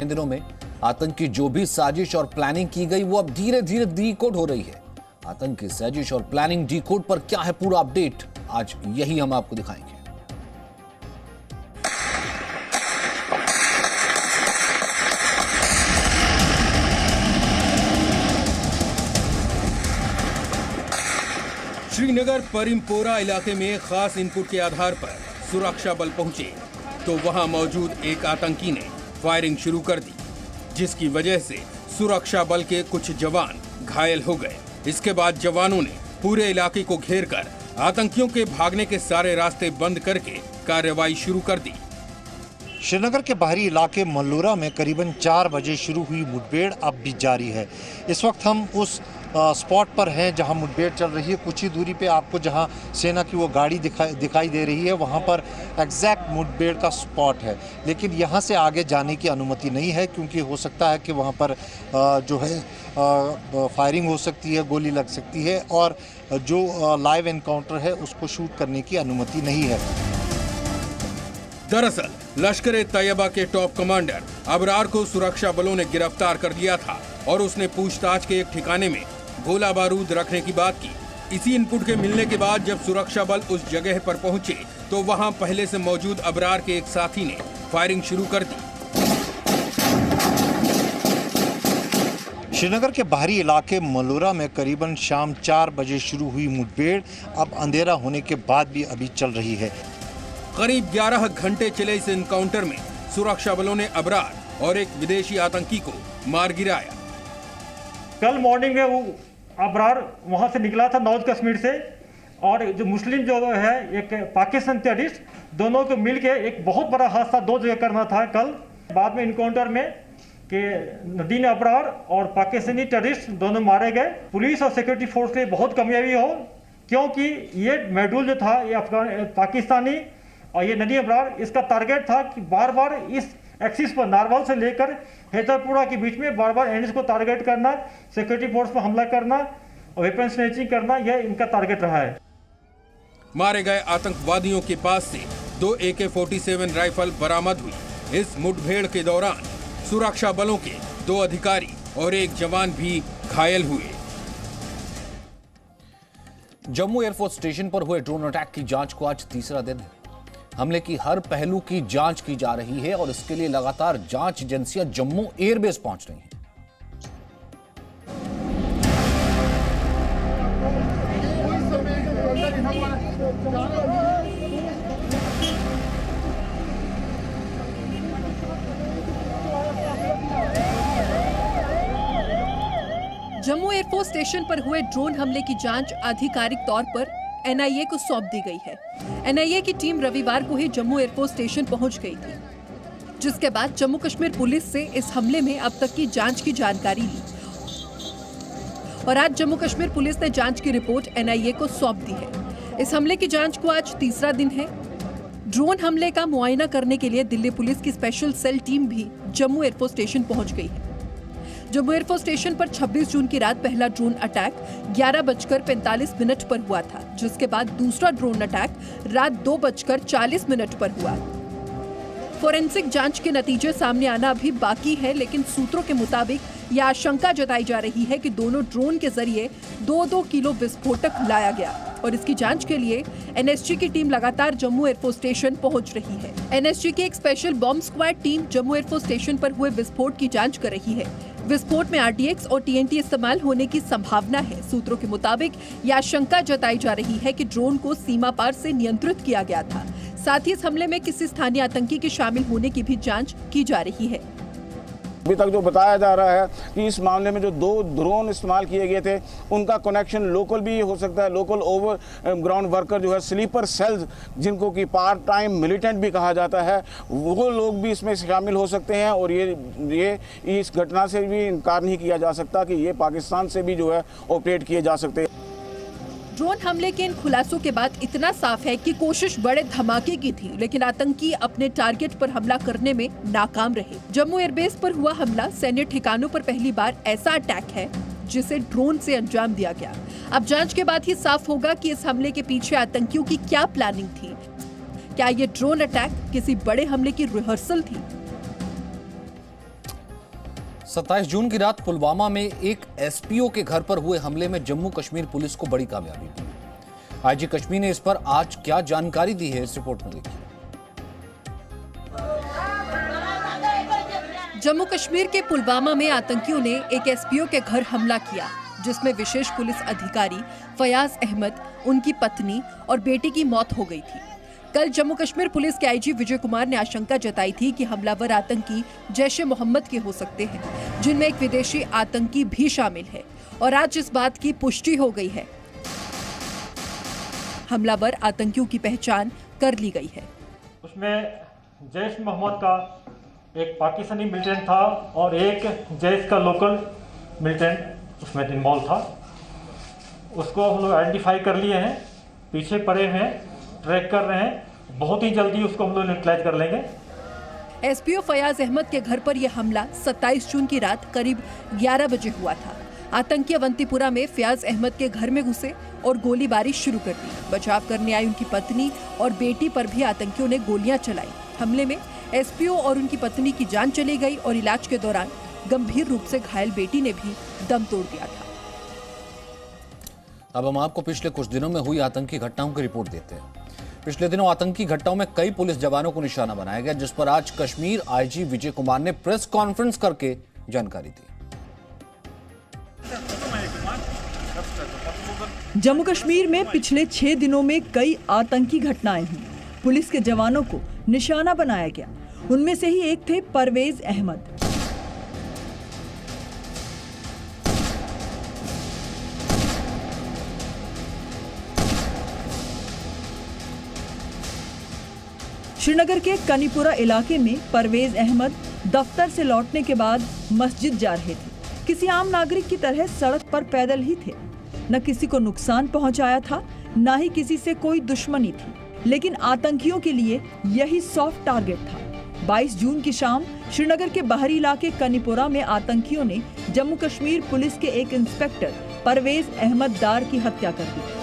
इन दिनों में आतंक की जो भी साजिश और प्लानिंग की गई वो अब धीरे धीरे डीकोड हो रही है। आतंक की साजिश और प्लानिंग डीकोड पर क्या है पूरा अपडेट, आज यही हम आपको दिखाएंगे। श्रीनगर परिमपोरा इलाके में खास इनपुट के आधार पर सुरक्षा बल पहुंचे तो वहां मौजूद एक आतंकी ने फायरिंग शुरू कर दी, जिसकी वजह से सुरक्षा बल के कुछ जवान घायल हो गए। इसके बाद जवानों ने पूरे इलाके को घेरकर आतंकियों के भागने के सारे रास्ते बंद करके कार्रवाई शुरू कर दी। श्रीनगर के बाहरी इलाके मल्लोरा में करीबन 4 बजे शुरू हुई मुठभेड़ अब भी जारी है। इस वक्त हम उस स्पॉट पर हैं जहां मुठभेड़ चल रही है। कुछ ही दूरी पे आपको जहां सेना की वो गाड़ी दिखाई दे रही है, वहां पर एग्जैक्ट मुठभेड़ का स्पॉट है। लेकिन यहां से आगे जाने की अनुमति नहीं है, क्योंकि हो सकता है कि वहां पर जो है फायरिंग हो सकती है, गोली लग सकती है, और जो लाइव एनकाउंटर है उसको शूट करने की अनुमति नहीं है। दरअसल लश्कर-ए-तैयबा के टॉप कमांडर अबरार को सुरक्षा बलों ने गिरफ्तार कर लिया था और उसने पूछताछ के एक ठिकाने में गोला बारूद रखने की बात की। इसी इनपुट के मिलने के बाद जब सुरक्षा बल उस जगह पर पहुंचे तो वहां पहले से मौजूद अबरार के एक साथी ने फायरिंग शुरू कर दी। श्रीनगर के बाहरी इलाके मल्लोरा में करीबन शाम 4 बजे शुरू हुई मुठभेड़ अब अंधेरा होने के बाद भी अभी चल रही है। करीब 11 घंटे चले इस एनकाउंटर में सुरक्षा बलों ने अबरार और एक विदेशी आतंकी को मार गिराया। कल मॉर्निंग में वो अबरार वहां से निकला था नॉर्थ कश्मीर से, और जो मुस्लिम जो है एक पाकिस्तान टेररिस्ट, दोनों को मिलके एक बहुत बड़ा हादसा 2 जगह करना था कल। बाद में इनकाउंटर में कि नदीन अबरार और पाकिस्तानी टेररिस्ट दोनों मारे गए। पुलिस और सिक्योरिटी फोर्स के बहुत कामयाबी हो, क्योंकि ये मेडुल जो था ये पाकिस्तानी और ये नदीन अबरार, इसका टारगेट था कि बार बार इस एक्सिस पर नारवाल से लेकर हैदरपुरा के बीच में बार बार एनएस को टारगेट करना, सिक्योरिटी फोर्स पर हमला करना और वेपन स्नैचिंग करना, यह इनका टारगेट रहा है। मारे गए आतंकवादियों के पास से 2 AK-47 राइफल बरामद हुई। इस मुठभेड़ के दौरान सुरक्षा बलों के 2 अधिकारी और 1 जवान भी घायल हुए। जम्मू एयरफोर्स स्टेशन पर हुए ड्रोन अटैक की जांच को आज तीसरा दिन है। हमले की हर पहलू की जांच की जा रही है और इसके लिए लगातार जांच एजेंसियां जम्मू एयरबेस पहुंच रही हैं। जम्मू एयरफोर्स स्टेशन पर हुए ड्रोन हमले की जांच आधिकारिक तौर पर एनआईए को सौंप दी गई है। एनआईए की टीम रविवार को ही जम्मू एयरफोर्स स्टेशन पहुंच गई थी, जिसके बाद जम्मू कश्मीर पुलिस से इस हमले में अब तक की जांच की जानकारी ली और आज जम्मू कश्मीर पुलिस ने जांच की रिपोर्ट एनआईए को सौंप दी है। इस हमले की जांच को आज तीसरा दिन है। ड्रोन हमले का मुआयना करने के लिए दिल्ली पुलिस की स्पेशल सेल टीम भी जम्मू एयरफोर्स स्टेशन पहुंच गई है। जम्मू एयरफोर्स स्टेशन पर 26 जून की रात पहला ड्रोन अटैक 11:45 पर हुआ था, जिसके बाद दूसरा ड्रोन अटैक रात 2:40 पर हुआ। फोरेंसिक जांच के नतीजे सामने आना अभी बाकी है, लेकिन सूत्रों के मुताबिक यह आशंका जताई जा रही है कि दोनों ड्रोन के जरिए 2-2 किलो विस्फोटक लाया गया और इसकी जांच के लिए एनएसजी की टीम लगातार जम्मू एयरफोर्स स्टेशन पहुंच रही है। एनएसजी की एक special bomb squad team Jammu air force station पर हुए विस्फोट की जांच कर रही है। विस्फोट में आरडीएक्स और टीएनटी इस्तेमाल होने की संभावना है। सूत्रों के मुताबिक यह आशंका जताई जा रही है कि ड्रोन को सीमा पार से नियंत्रित किया गया था। साथ ही इस हमले में किसी स्थानीय आतंकी के शामिल होने की भी जांच की जा रही है। अभी तक जो बताया जा रहा है कि इस मामले में जो 2 ड्रोन इस्तेमाल किए गए थे उनका कनेक्शन लोकल भी हो सकता है, लोकल ओवर ग्राउंड वर्कर जो है, स्लीपर सेल्स जिनको कि पार्ट टाइम मिलिटेंट भी कहा जाता है, वो लोग भी इसमें शामिल हो सकते हैं। और ये इस घटना से भी इनकार नहीं किया जा सकता कि ये पाकिस्तान से भी जो है ऑपरेट किए जा सकते हैं। ड्रोन हमले के इन खुलासों के बाद इतना साफ है कि कोशिश बड़े धमाके की थी, लेकिन आतंकी अपने टारगेट पर हमला करने में नाकाम रहे। जम्मू एयरबेस पर हुआ हमला सैन्य ठिकानों पर पहली बार ऐसा अटैक है जिसे ड्रोन से अंजाम दिया गया। अब जांच के बाद ही साफ होगा कि इस हमले के पीछे आतंकियों की क्या प्लानिंग थी। क्या ये ड्रोन अटैक किसी बड़े हमले की रिहर्सल थी? 27 जून की रात पुलवामा में एक एसपीओ के घर पर हुए हमले में जम्मू कश्मीर पुलिस को बड़ी कामयाबी मिली। आईजी कश्मीर ने इस पर आज क्या जानकारी दी है, इस रिपोर्ट में देखिए। जम्मू कश्मीर के पुलवामा में आतंकियों ने एक एसपीओ के घर हमला किया, जिसमें विशेष पुलिस अधिकारी फयाज अहमद, उनकी पत्नी और बेटी की मौत हो गई थी। कल जम्मू कश्मीर पुलिस के आईजी विजय कुमार ने आशंका जताई थी कि हमलावर आतंकी जैश ए मोहम्मद के हो सकते हैं, जिनमें एक विदेशी आतंकी भी शामिल है, और आज इस बात की पुष्टि हो गई है। हमलावर आतंकियों की पहचान कर ली गई है। उसमें जैश मोहम्मद का एक पाकिस्तानी मिलिटेंट था और एक जैश का लोकल मिलिटेंट उसमें इन्वॉल्व था। उसको हम लोग आइडेंटिफाई कर लिए हैं, पीछे पड़े हैं, ट्रैक कर रहे हैं। बहुत ही जल्दी उसको हम लोग न्यूट्रलाइज कर लेंगे। एसपीओ फयाज अहमद के घर पर यह हमला 27 जून की रात करीब 11 बजे हुआ था। आतंकी अवंतीपुरा में फयाज अहमद के घर में घुसे और गोलीबारी शुरू कर दी। बचाव करने आई उनकी पत्नी और बेटी पर भी आतंकियों ने गोलियां चलाई। हमले में एसपीओ और उनकी पत्नी की जान चली गई और इलाज के दौरान गंभीर रूप से घायल बेटी ने भी दम तोड़ दिया था। अब हम आपको पिछले कुछ दिनों में हुई आतंकी घटनाओं की रिपोर्ट देते हैं। पिछले दिनों आतंकी घटनाओं में कई पुलिस जवानों को निशाना बनाया गया, जिस पर आज कश्मीर आईजी विजय कुमार ने प्रेस कॉन्फ्रेंस करके जानकारी दी। जम्मू कश्मीर में पिछले 6 दिनों में कई आतंकी घटनाएं हुई। पुलिस के जवानों को निशाना बनाया गया। उनमें से ही एक थे परवेज अहमद। श्रीनगर के कनीपुरा इलाके में परवेज अहमद दफ्तर से लौटने के बाद मस्जिद जा रहे थे। किसी आम नागरिक की तरह सड़क पर पैदल ही थे। न किसी को नुकसान पहुंचाया था, न ही किसी से कोई दुश्मनी थी, लेकिन आतंकियों के लिए यही सॉफ्ट टारगेट था। 22 जून की शाम श्रीनगर के बाहरी इलाके कनीपुरा में आतंकियों ने जम्मू कश्मीर पुलिस के एक इंस्पेक्टर परवेज अहमद दार की हत्या कर दी।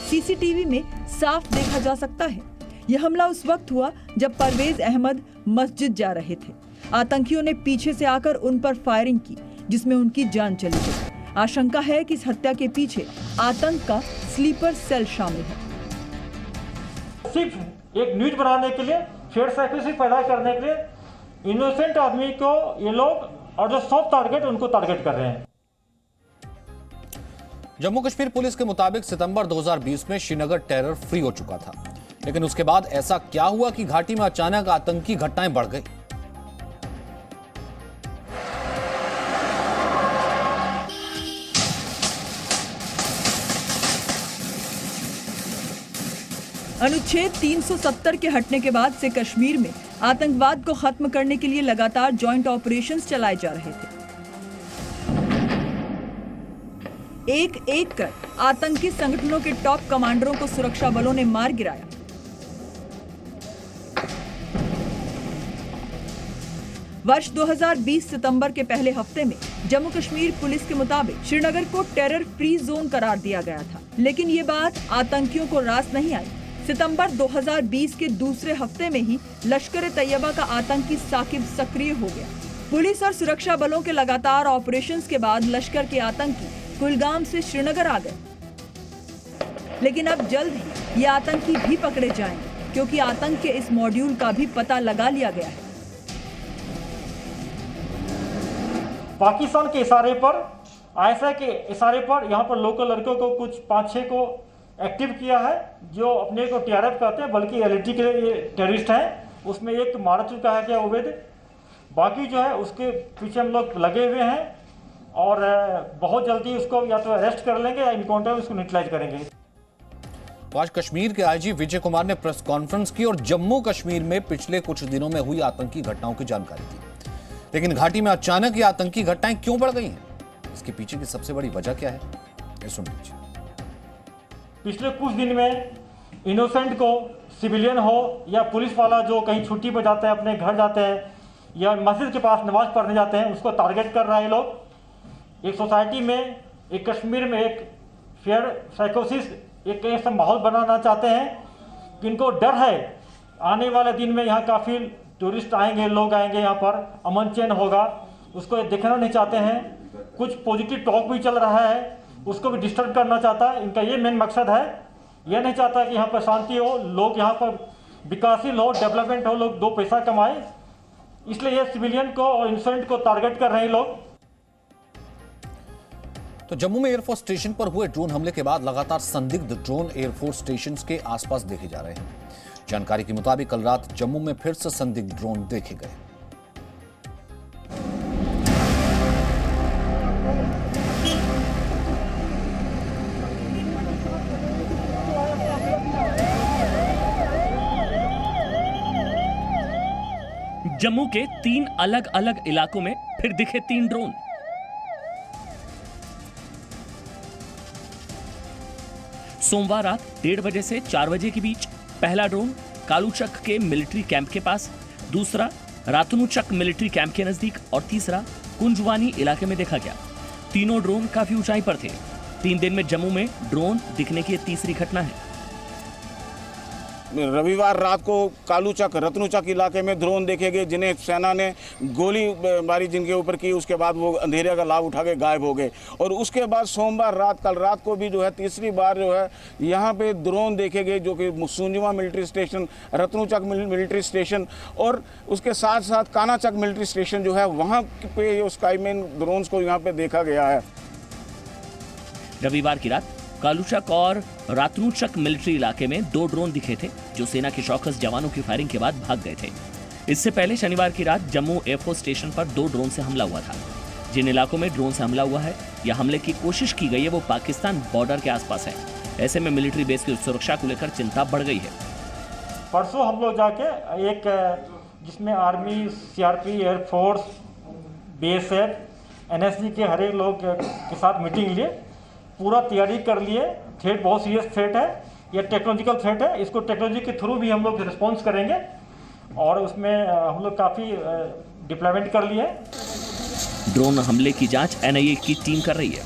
सीसीटीवी में साफ देखा जा सकता है। यह हमला उस वक्त हुआ जब परवेज अहमद मस्जिद जा रहे थे। आतंकियों ने पीछे से आकर उन पर फायरिंग की, जिसमें उनकी जान चली गई। आशंका है कि इस हत्या के पीछे आतंक का स्लीपर सेल शामिल है। सिर्फ एक न्यूज बनाने के लिए, फेयर साइकोसिस पैदा करने के लिए इनोसेंट आदमी को ये लोग और जो सॉफ्ट टारगेट उनको टारगेट कर रहे हैं। जम्मू कश्मीर पुलिस के मुताबिक सितंबर 2020 में श्रीनगर टेरर फ्री हो चुका था, लेकिन उसके बाद ऐसा क्या हुआ कि घाटी में अचानक आतंकी घटनाएं बढ़ गई। अनुच्छेद 370 के हटने के बाद से कश्मीर में आतंकवाद को खत्म करने के लिए लगातार जॉइंट ऑपरेशंस चलाए जा रहे थे। एक एक कर आतंकी संगठनों के टॉप कमांडरों को सुरक्षा बलों ने मार गिराया। वर्ष 2020 सितंबर के पहले हफ्ते में जम्मू कश्मीर पुलिस के मुताबिक श्रीनगर को टेरर फ्री जोन करार दिया गया था, लेकिन ये बात आतंकियों को रास नहीं आई। सितंबर 2020 के दूसरे हफ्ते में ही लश्कर ए तैयबा का आतंकी साकिब सक्रिय हो गया। पुलिस और सुरक्षा बलों के लगातार ऑपरेशंस के बाद लश्कर के आतंकी कुलगाम से श्रीनगर आ गए, लेकिन अब जल्द ही ये आतंकी भी पकड़े जाएंगे, क्योंकि आतंक के इस मॉड्यूल का भी पता लगा लिया गया है। पाकिस्तान के इशारे पर, आईएसआई के इशारे पर यहाँ पर लोकल लड़कों को कुछ 5-6 को एक्टिव किया है, जो अपने को टीआरएफ कहते हैं, बल्कि एलईटी के ये टेररिस्ट हैं। उसमें एक मारा चुका है क्या उबैद, बाकी जो है उसके पीछे हम लोग लगे हुए हैं और बहुत जल्दी उसको या तो अरेस्ट कर लेंगे या इनकाउंटर में उसको न्यूट्रलाइज करेंगे। आज कश्मीर के आईजी विजय कुमार ने प्रेस कॉन्फ्रेंस की और जम्मू कश्मीर में पिछले कुछ दिनों में हुई आतंकी घटनाओं की जानकारी दी। लेकिन घाटी में अचानक ये आतंकी घटनाएं क्यों बढ़ गई हैं, इसके पीछे की सबसे बड़ी वजह क्या है, ये सुन लीजिए। पिछले कुछ दिन में इनोसेंट को, सिविलियन हो या पुलिस वाला जो कहीं छुट्टी पर जाते हैं, अपने घर जाते हैं या मस्जिद के पास नमाज पढ़ने जाते हैं, उसको टारगेट कर रहा है लोग। एक सोसाइटी में, एक कश्मीर में एक फेयर साइकोसिस, एक ऐसा माहौल बनाना चाहते हैं कि इनको डर है आने वाले दिन में यहाँ काफ़ी टूरिस्ट आएंगे, लोग आएंगे, यहाँ पर अमन चैन होगा, उसको देखना नहीं चाहते हैं। कुछ पॉजिटिव टॉक भी चल रहा है, उसको भी डिस्टर्ब करना चाहता है। इनका ये मेन मकसद है, यह नहीं चाहता कि यहाँ पर शांति हो, लोग यहाँ पर विकासशील हो, डेवलपमेंट हो, लोग दो पैसा कमाए। इसलिए ये सिविलियन को और इंसोरेंट को टारगेट कर रहे हैं लोग। तो जम्मू में एयरफोर्स स्टेशन पर हुए ड्रोन हमले के बाद लगातार संदिग्ध ड्रोन एयरफोर्स स्टेशन के आसपास देखे जा रहे हैं। जानकारी के मुताबिक कल रात जम्मू में फिर से संदिग्ध ड्रोन देखे गए। जम्मू के 3 अलग अलग इलाकों में फिर दिखे 3 ड्रोन। सोमवार रात 1:30 बजे से 4 बजे के बीच पहला ड्रोन कालूचक के मिलिट्री कैंप के पास, दूसरा रातनुचक मिलिट्री कैंप के नजदीक और तीसरा कुंजवानी इलाके में देखा गया। तीनों ड्रोन काफी ऊंचाई पर थे। 3 दिन में जम्मू में ड्रोन दिखने की तीसरी घटना है। रविवार रात को कालूचक रत्नुचक इलाके में ड्रोन देखे गए, जिन्हें सेना ने गोली मारी जिनके ऊपर की। उसके बाद वो अंधेरे का लाभ उठा के गायब हो गए। और उसके बाद सोमवार रात, कल रात को भी जो है तीसरी बार जो है यहाँ पे ड्रोन देखे गए, जो कि Sunjuwan military station, Ratnuchak military station और उसके साथ साथ कानाचक मिलिट्री स्टेशन जो है वहाँ पे स्काई में ड्रोन्स को यहाँ पे देखा गया है। रविवार की रात कालूचक और रातनुचक मिलिट्री इलाके में 2 ड्रोन दिखे थे, जो सेना के शौकस जवानों की फायरिंग के बाद भाग गए थे। इससे पहले शनिवार की रात जम्मू एयरफोर्स स्टेशन पर 2 ड्रोन से हमला हुआ था। जिन इलाकों में ड्रोन से हमला हुआ है या हमले की कोशिश की गई है, वो पाकिस्तान बॉर्डर के आसपास है। ऐसे में मिलिट्री बेस की सुरक्षा को लेकर चिंता बढ़ गई है। परसों हम लोग जाके एक जिसमें army, CRP, air force, BSF, NSG के हर एक लोग के साथ मीटिंग लिए, पूरा तैयारी कर लिए। थ्रेट बहुत सीरियस थ्रेट है, यह टेक्नोलॉजिकल थ्रेट है। इसको टेक्नोलॉजी के थ्रू भी हम लोग रिस्पॉन्स करेंगे और उसमें हम लोग काफ़ी डिप्लॉयमेंट कर लिए। ड्रोन हमले की जांच एनआईए की टीम कर रही है।